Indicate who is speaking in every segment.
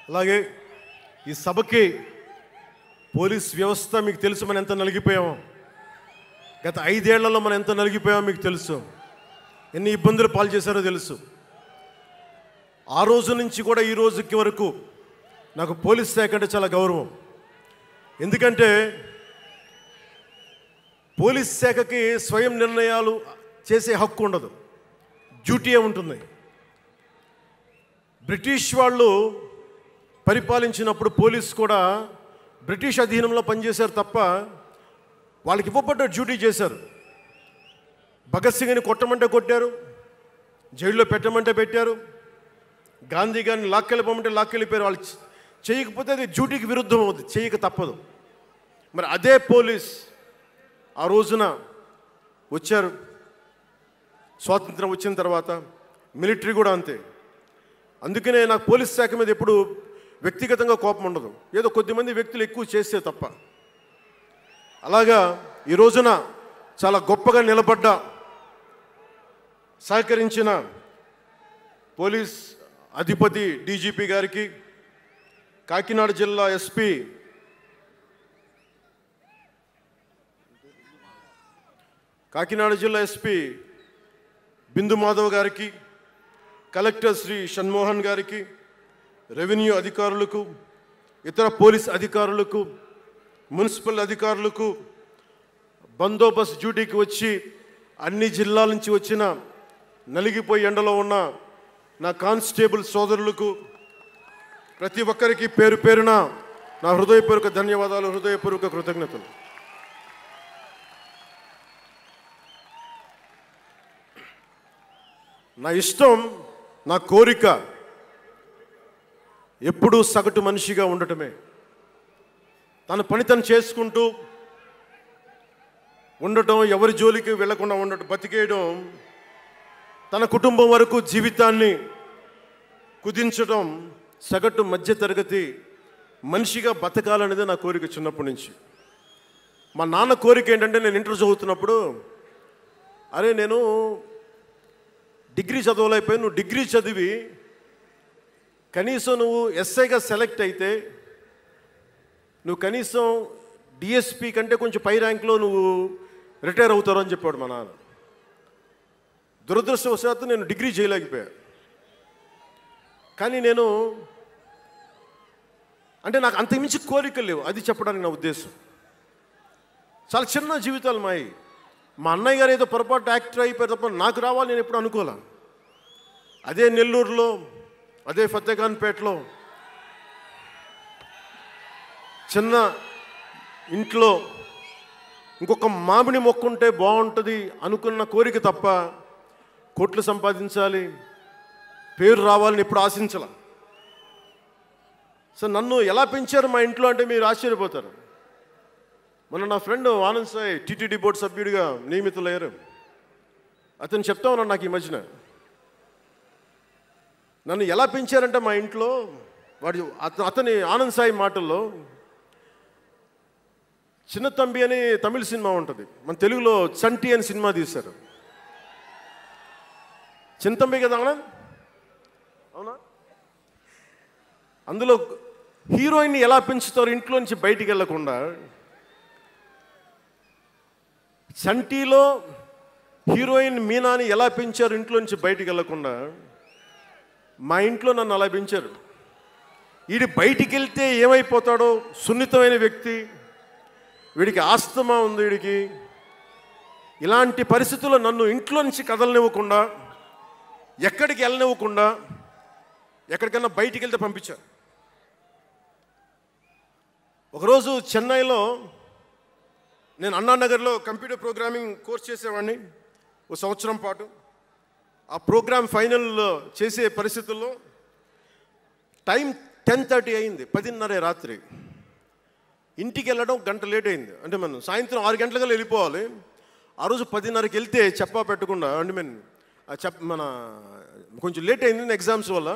Speaker 1: అలాగే ఈ సభకి పోలీస్ వ్యవస్థ మీకు తెలుసు, మనం ఎంత నలిగిపోయామో. గత 5 ఏళ్లలో మనం ఎంత నలిగిపోయామో మీకు తెలుసు. ఎన్ని ఇబ్బందులు పాలు చేశారో తెలుసు. ఆ రోజు నుంచి కూడా ఈ రోజుకి వరకు నాకు పోలీస్ శాఖ అంటే చాలా గౌరవం. ఎందుకంటే పోలీస్ శాఖకి స్వయం నిర్ణయాలు చేసే హక్కు ఉండదు, డ్యూటీయే ఉంటుంది. బ్రిటిష్ వాళ్ళు పరిపాలించినప్పుడు పోలీస్ కూడా బ్రిటిష్ అధీనంలో పనిచేశారు తప్ప వాళ్ళకి ఇవ్వబడ్డ డ్యూటీ చేశారు. భగత్ సింగ్ని కొట్టమంటే కొట్టారు, జైల్లో పెట్టమంటే పెట్టారు, గాంధీ గారిని లాక్కెళ్ళిపోమంటే లాక్కెళ్ళిపోయారు. వాళ్ళు చేయకపోతే అది డ్యూటీకి విరుద్ధం అవుతుంది, చేయక తప్పదు. మరి అదే పోలీస్ ఆ రోజున వచ్చారు. స్వాతంత్రం వచ్చిన తర్వాత మిలిటరీ కూడా అంతే. అందుకనే నాకు పోలీస్ శాఖ మీద ఎప్పుడు వ్యక్తిగతంగా కోపం ఉండదు, ఏదో కొద్దిమంది వ్యక్తులు ఎక్కువ చేస్తే తప్ప. అలాగా ఈ రోజున చాలా గొప్పగా నిలబడ్డ, సహకరించిన పోలీస్ అధిపతి డీజీపీ గారికి, కాకినాడ జిల్లా ఎస్పీ బిందు మాధవ్ గారికి, కలెక్టర్ శ్రీ షణ్మోహన్ గారికి, రెవెన్యూ అధికారులకు, ఇతర పోలీస్ అధికారులకు, మున్సిపల్ అధికారులకు, బందోబస్తు డ్యూటీకి వచ్చి అన్ని జిల్లాల నుంచి వచ్చిన నలిగిపోయి ఎండలో ఉన్న నా కానిస్టేబుల్ సోదరులకు, ప్రతి ఒక్కరికి పేరు పేరున నా హృదయపూర్వక ధన్యవాదాలు, హృదయపూర్వక కృతజ్ఞతలు. నా ఇష్టం, నా కోరిక ఎప్పుడూ సగటు మనిషిగా ఉండటమే. తన పని తను చేసుకుంటూ ఉండటం, ఎవరి జోలికి వెళ్లకుండా ఉండటం, బతికేయడం, తన కుటుంబం వరకు జీవితాన్ని కుదించడం, సగటు మధ్యతరగతి మనిషిగా బతకాలనేది నా కోరిక చిన్నప్పటి నుంచి. మా నాన్న కోరిక ఏంటంటే, నేను ఇంటర్ చదువుతున్నప్పుడు, అరే నేను డిగ్రీ చదవలేకపోయి, నువ్వు డిగ్రీ చదివి కనీసం నువ్వు ఎస్ఐగా సెలెక్ట్ అయితే నువ్వు కనీసం డిఎస్పీ కంటే కొంచెం పై ర్యాంక్లో నువ్వు రిటైర్ అవుతారు అని చెప్పాడు మా నాన్న. దురదృష్టవశాత్తు నేను డిగ్రీ చేయలేకపోయా. కానీ నేను అంటే నాకు అంతకుమించి కోరికలు లేవు, అది చెప్పడానికి నా ఉద్దేశం. చాలా చిన్న జీవితాలు మాయి. మా అన్నయ్య గారు ఏదో పొరపాటు యాక్టర్ అయిపోయారు తప్ప నాకు రావాలి నేను ఎప్పుడు అనుకోలే. అదే నెల్లూరులో, అదే ఫతేఖాన్పేటలో చిన్న ఇంట్లో ఇంకొక మామిడి మొక్క ఉంటే బాగుంటుంది అనుకున్న కోరిక తప్ప కోట్లు సంపాదించాలి, పేరు రావాలని ఎప్పుడు ఆశించాల. సో నన్ను ఎలా పెంచారు మా ఇంట్లో అంటే మీరు ఆశ్చర్యపోతారు. మొన్న నా friend Anand Sai TTD board సభ్యుడిగా నియమితులయ్యారు. అతను చెప్తా ఉన్నాడు నాకు ఈ మధ్యన, నన్ను ఎలా పెంచారంటే మా ఇంట్లో అతని ఆనంద్ సాయి మాటల్లో, చిన్న తంబి అని తమిళ సినిమా ఉంటుంది, మన తెలుగులో చంటి అని సినిమా తీశారు. చిన్న తంబి కదా ఆనంద్, అవునా? అందులో హీరోయిన్ని ఎలా పెంచుతారు ఇంట్లో నుంచి బయటికి వెళ్ళకుండా, చంటిలో హీరోయిన్ మీనాని ఎలా పెంచారు ఇంట్లో నుంచి బయటికి వెళ్ళకుండా, మా ఇంట్లో నన్ను అలా పెంచారు. వీడి బయటికి వెళ్తే ఏమైపోతాడో, సున్నితమైన వ్యక్తి, వీడికి ఆస్తమా ఉంది, వీడికి ఇలాంటి పరిస్థితుల్లో నన్ను ఇంట్లో నుంచి కదలనివ్వకుండా, ఎక్కడికి వెళ్ళనివ్వకుండా, ఎక్కడికన్నా బయటికి వెళ్తే పంపించారు. ఒకరోజు చెన్నైలో నేను అన్నానగర్లో కంప్యూటర్ ప్రోగ్రామింగ్ కోర్స్ చేసేవాడిని 1 సంవత్సరం పాటు. ఆ ప్రోగ్రామ్ ఫైనల్ చేసే పరిస్థితుల్లో టైం 10:30 అయింది, 10:30 రాత్రి. ఇంటికి వెళ్ళడం గంట లేట్ అయింది. అంటే మనం సాయంత్రం 6 గంటలకల్లా వెళ్ళిపోవాలి. ఆ రోజు 10:30కి వెళ్తే చెప్పా పెట్టకుండా, అంటే మన కొంచెం లేట్ అయింది ఎగ్జామ్స్ వల్ల.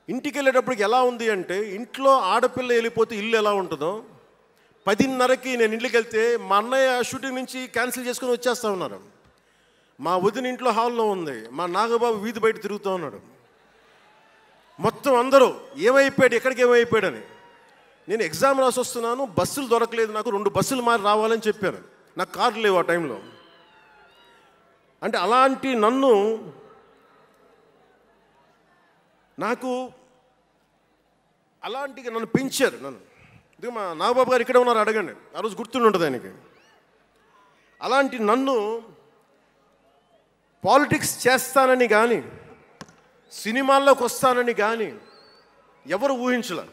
Speaker 1: ఇంటికి వెళ్ళేటప్పటికి ఎలా ఉంది అంటే, ఇంట్లో ఆడపిల్ల వెళ్ళిపోతే ఇల్లు ఎలా ఉంటుందో, 10:30కి నేను ఇంటికి వెళ్తే మా అన్నయ్య షూటింగ్ నుంచి క్యాన్సిల్ చేసుకుని వచ్చేస్తా ఉన్నారు. మా వదిన ఇంట్లో హాల్లో ఉంది, మా నాగబాబు వీధి బయట తిరుగుతూ ఉన్నాడు. మొత్తం అందరూ ఏమైపోయాడు, ఎక్కడికి ఏమైపోయాడని. నేను ఎగ్జామ్ రాసి వస్తున్నాను, బస్సులు దొరకలేదు, నాకు 2 బస్సులు మారి రావాలని చెప్పాను. నాకు కార్లు లేవు ఆ టైంలో. అంటే అలాంటి నన్ను పెంచారు. ఇది మా నాగబాబు గారు ఇక్కడే ఉన్నారు, అడగండి, ఆ రోజు గుర్తుండి ఉంటుంది ఆయనకి. అలాంటి నన్ను పాలిటిక్స్ చేస్తానని కానీ, సినిమాల్లోకి వస్తానని కానీ ఎవరు ఊహించలే.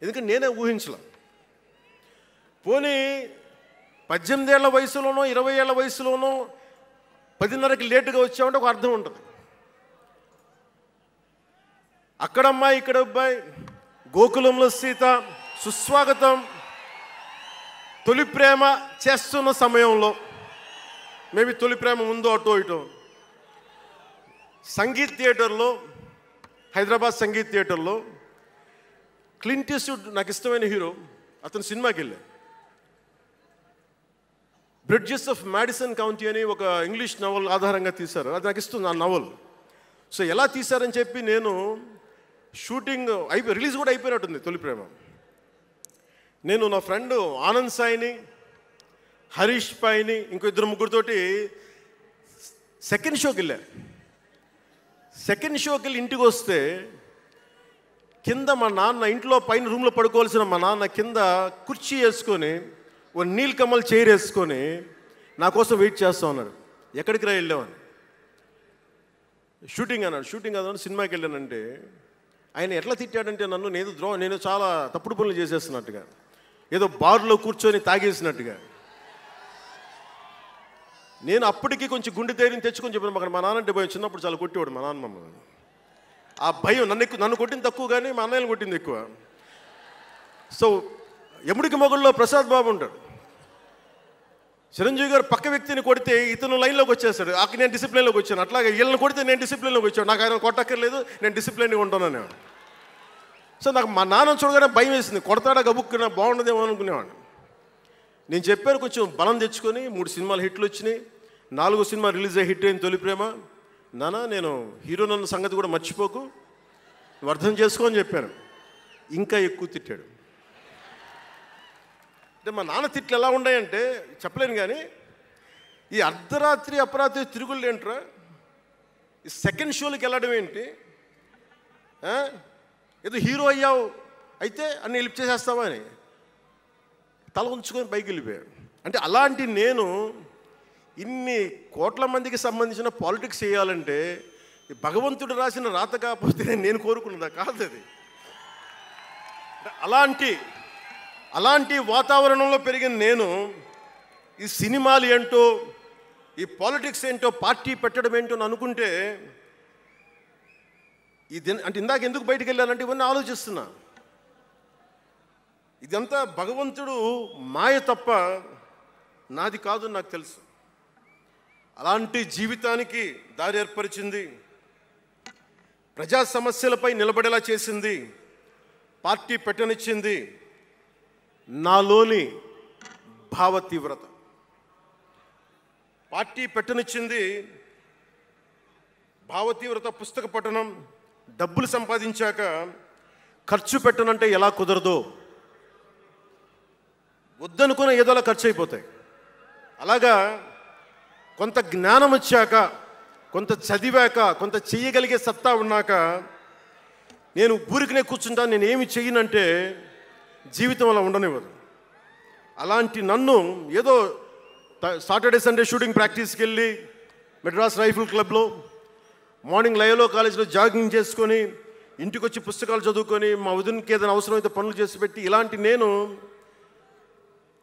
Speaker 1: ఎందుకంటే నేనే ఊహించలే. పోనీ 18 ఏళ్ల వయసులోనో 20 ఏళ్ల వయసులోనో 10:30కి లేటుగా వచ్చామంటే ఒక అర్థం ఉంటుంది. అక్కడమ్మాయి ఇక్కడ అబ్బాయి, గోకులంలో సీత, సుస్వాగతం, తొలి ప్రేమ చేస్తున్న సమయంలో, మేబీ తొలి ప్రేమ ముందు అటో ఇటో, సంగీత్ థియేటర్లో, హైదరాబాద్ సంగీత్ థియేటర్లో క్లింట్ ఈస్ట్వుడ్ నాకు ఇష్టమైన హీరో, అతను సినిమాకి వెళ్ళా. బ్రిడ్జెస్ ఆఫ్ మాడిసన్ కౌంటీ అని ఒక ఇంగ్లీష్ నవల్ ఆధారంగా తీశారు. అది నాకు ఇస్తుంది ఆ నవల్. సో ఎలా తీశారని చెప్పి నేను షూటింగ్ రిలీజ్ కూడా అయిపోయినట్టుంది తొలి ప్రేమ. నేను నా ఫ్రెండ్ ఆనంద్ సాయిని, హరీష్ పాయిని, ఇంకో 2-3తోటి సెకండ్ షోకి వెళ్ళా. సెకండ్ షోకి వెళ్ళి ఇంటికి వస్తే కింద మా నాన్న, ఇంట్లో పైన రూమ్లో పడుకోవాల్సిన మా నాన్న కింద కుర్చీ వేసుకొని ఓ నీల్ కమల్ చైర్ వేసుకొని నా కోసం వెయిట్ చేస్తూ ఉన్నాడు. ఎక్కడికి రా వెళ్ళామని. షూటింగ్ అన్నాడు. షూటింగ్ అన్నాడు, సినిమాకి వెళ్ళానంటే ఆయన ఎట్లా తిట్టాడంటే నన్ను, నేను చాలా తప్పుడు పనులు చేసేస్తున్నట్టుగా, ఏదో బార్లో కూర్చొని తాగేసినట్టుగా. నేను అప్పటికి కొంచెం గుండె ధైర్యం తెచ్చుకొని చెప్పాను. అక్కడ మా నాన్నంటే భయం, చిన్నప్పుడు చాలా కొట్టేవాడు మా నాన్న మమ్మల్ని. ఆ భయం నన్ను కొట్టింది తక్కువ కానీ మా అన్నయ్యని కొట్టింది ఎక్కువ. సో యముడికి మొగుళ్ళలో ప్రసాద్ బాబు ఉంటాడు. చిరంజీవి గారు పక్క వ్యక్తిని కొడితే ఇతను లైన్లోకి వచ్చేస్తాడు. నేను డిసిప్లిన్లోకి వచ్చాను. అట్లాగే వీళ్ళని కొడితే నేను డిసిప్లిన్లోకి వచ్చాను. నాకు ఆయన కొట్టక్కర్లేదు, నేను డిసిప్లిన్గా ఉంటాను. సో నాకు మా నాన్న చూడగానే భయం వేసింది. కొడతాడా గబుక్కున బాగుండదేమో అనుకునేవాడిని. నేను చెప్పాను కొంచెం బలం తెచ్చుకొని. 3 సినిమాలు హిట్లు వచ్చినాయి, 4వ సినిమా రిలీజ్ అయ్యి హిట్ అయింది తొలి ప్రేమ. నాన్న నేను హీరో నన్న సంగతి కూడా మర్చిపోకు, నువ్వు అర్థం చేసుకో అని చెప్పాను. ఇంకా ఎక్కువ తిట్టాడు. అంటే మా నాన్న తిట్లు ఎలా ఉన్నాయంటే చెప్పలేను. కానీ ఈ అర్ధరాత్రి అపరాత్రి తిరుగుళ్ళు ఏంట్రా, ఈ సెకండ్ షోలకి వెళ్ళడం ఏంటి, ఏదో హీరో అయ్యావు అయితే అన్ని హెల్ప్ చేసేస్తావా అని తల ఉంచుకొని పైకి వెళ్ళిపోయాడు. అంటే అలాంటి నేను ఇన్ని కోట్ల మందికి సంబంధించిన పాలిటిక్స్ చేయాలంటే భగవంతుడు రాసిన రాత కాకపోతే నేను కోరుకున్నదా కాదు అది. అలాంటి వాతావరణంలో పెరిగిన నేను ఈ సినిమాలు ఏంటో, ఈ పాలిటిక్స్ ఏంటో, పార్టీ పెట్టడం ఏంటో అని అనుకుంటే అంటే ఇందాక ఎందుకు బయటికి వెళ్ళానంటే ఇవన్నీ ఆలోచిస్తున్నా. ఇదంతా భగవంతుడు మాయ తప్ప నాది కాదు నాకు తెలుసు. అలాంటి జీవితానికి దారి ఏర్పరిచింది, ప్రజా సమస్యలపై నిలబడేలా చేసింది, పార్టీ పెట్టనిచ్చింది నాలోని భావ తీవ్రత. పార్టీ పెట్టనిచ్చింది భావ తీవ్రత. పుస్తక పఠనం, డబ్బులు సంపాదించాక ఖర్చు పెట్టనంటే ఎలా కుదరదో, వద్దనుకున్న ఏదోలా ఖర్చు అయిపోతాయి. అలాగా కొంత జ్ఞానం వచ్చాక, కొంత చదివాక, కొంత చెయ్యగలిగే సత్తా ఉన్నాక నేను ఊరికనే కూర్చుంటాను, నేను ఏమి చెయ్యనంటే జీవితం అలా ఉండనివ్వదు. అలాంటి నన్ను ఏదో సాటర్డే సండే షూటింగ్ ప్రాక్టీస్కి వెళ్ళి మెడ్రాస్ రైఫిల్ క్లబ్లో, మార్నింగ్ లయలో కాలేజీలో జాగింగ్ చేసుకొని, ఇంటికి వచ్చి పుస్తకాలు చదువుకొని, మా వదినకి ఏదైనా అవసరమైతే పనులు చేసి పెట్టి, ఇలాంటి నేను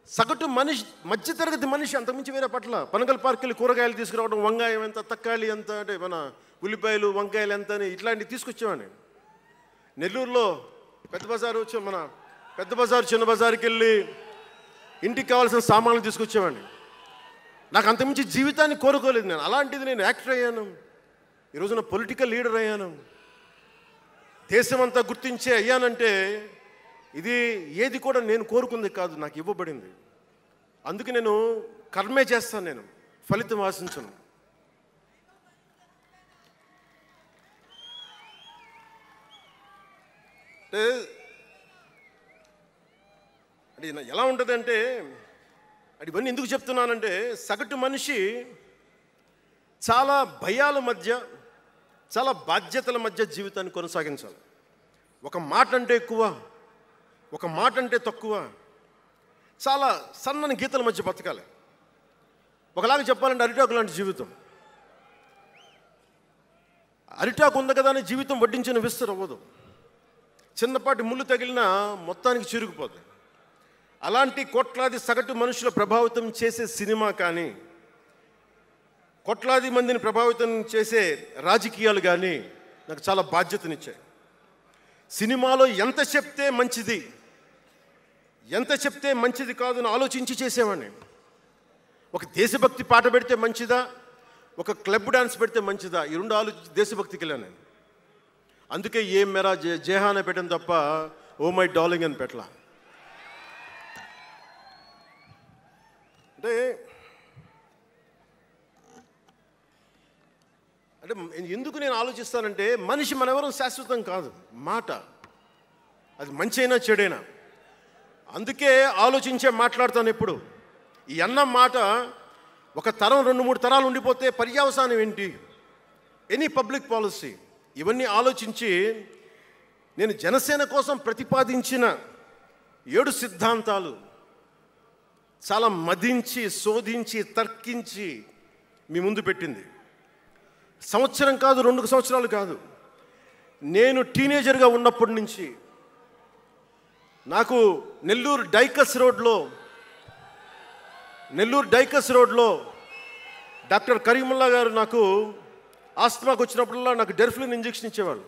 Speaker 1: సగటు మనిషి, మధ్యతరగతి మనిషి, అంతకుమించి వేరే పట్ల. పనగల్ పార్క్ వెళ్ళి కూరగాయలు తీసుకురావడం, వంకాయ ఎంత, తక్కాలి ఎంత, అంటే మన ఉల్లిపాయలు వంకాయలు ఎంత అని ఇట్లాంటివి తీసుకొచ్చేవాడిని. నెల్లూరులో పెద్ద బజారు వచ్చి, మన పెద్ద బజారు చిన్న బజారుకి వెళ్ళి ఇంటికి కావాల్సిన సామాన్లు తీసుకొచ్చేవాడిని. నాకు అంతకుమించి జీవితాన్ని కోరుకోలేదు నేను. అలాంటిది నేను యాక్టర్ అయ్యాను, ఈరోజున పొలిటికల్ లీడర్ అయ్యాను, దేశమంతా గుర్తించే అయ్యానంటే ఇది ఏది కూడా నేను కోరుకుంది కాదు, నాకు ఇవ్వబడింది. అందుకే నేను కర్మే చేస్తాను, నేను ఫలితం ఆశించను. అంటే అంటే ఎలా ఉంటుంది అంటే ఇవన్నీ ఎందుకు చెప్తున్నానంటే, సగటు మనిషి చాలా భయాల మధ్య, చాలా బాధ్యతల మధ్య జీవితాన్ని కొనసాగించాలి. ఒక మాట అంటే ఎక్కువ, ఒక మాట అంటే తక్కువ, చాలా సన్నని గీతల మధ్య బతకాలి. ఒకలాగా చెప్పాలంటే అరిటాకు లాంటి జీవితం. అరిటాకు ఉంది కదా అని జీవితం వడ్డించిన విస్తరు అవ్వదు. చిన్నపాటి ముళ్ళు తగిలినా మొత్తానికి చిరుగుపోతుంది. అలాంటి కోట్లాది సగటు మనుషుల ప్రభావితం చేసే సినిమా కానీ, కోట్లాది మందిని ప్రభావితం చేసే రాజకీయాలు కానీ నాకు చాలా బాధ్యతనిచ్చాయి. సినిమాలో ఎంత చెప్తే మంచిది, ఎంత చెప్తే మంచిది కాదు అని ఆలోచించి చేసేవాడిని. ఒక దేశభక్తి పాట పెడితే మంచిదా, ఒక క్లబ్ డాన్స్ పెడితే మంచిదా, ఈ రెండు ఆలోచించి దేశభక్తికి వెళ్ళాను నేను. అందుకే ఏం మెరా జేహానే పెట్టాను తప్ప ఓ మై డార్లింగ్ అని పెట్టలా. అంటే అంటే ఎందుకు నేను ఆలోచిస్తానంటే, మనిషి మనెవరం శాశ్వతం కాదు. మాట అది మంచి అయినా చెడైనా, అందుకే ఆలోచించే మాట్లాడతాను ఎప్పుడు. ఈ అన్న మాట ఒక తరం 2-3 తరాలు ఉండిపోతే పర్యవసానం ఏంటి, ఎనీ పబ్లిక్ పాలసీ, ఇవన్నీ ఆలోచించి నేను జనసేన కోసం ప్రతిపాదించిన 7 సిద్ధాంతాలు చాలా మదించి, శోధించి, తర్కించి మీ ముందు పెట్టింది. సంవత్సరం కాదు, 2 సంవత్సరాలు కాదు, నేను టీనేజర్గా ఉన్నప్పటి నుంచి నాకు నెల్లూరు డైకస్ రోడ్లో డాక్టర్ కరీముల్లా గారు నాకు ఆస్తమాకు వచ్చినప్పుడల్లా నాకు డెర్ఫ్లిన్ ఇంజెక్షన్ ఇచ్చేవాళ్ళు.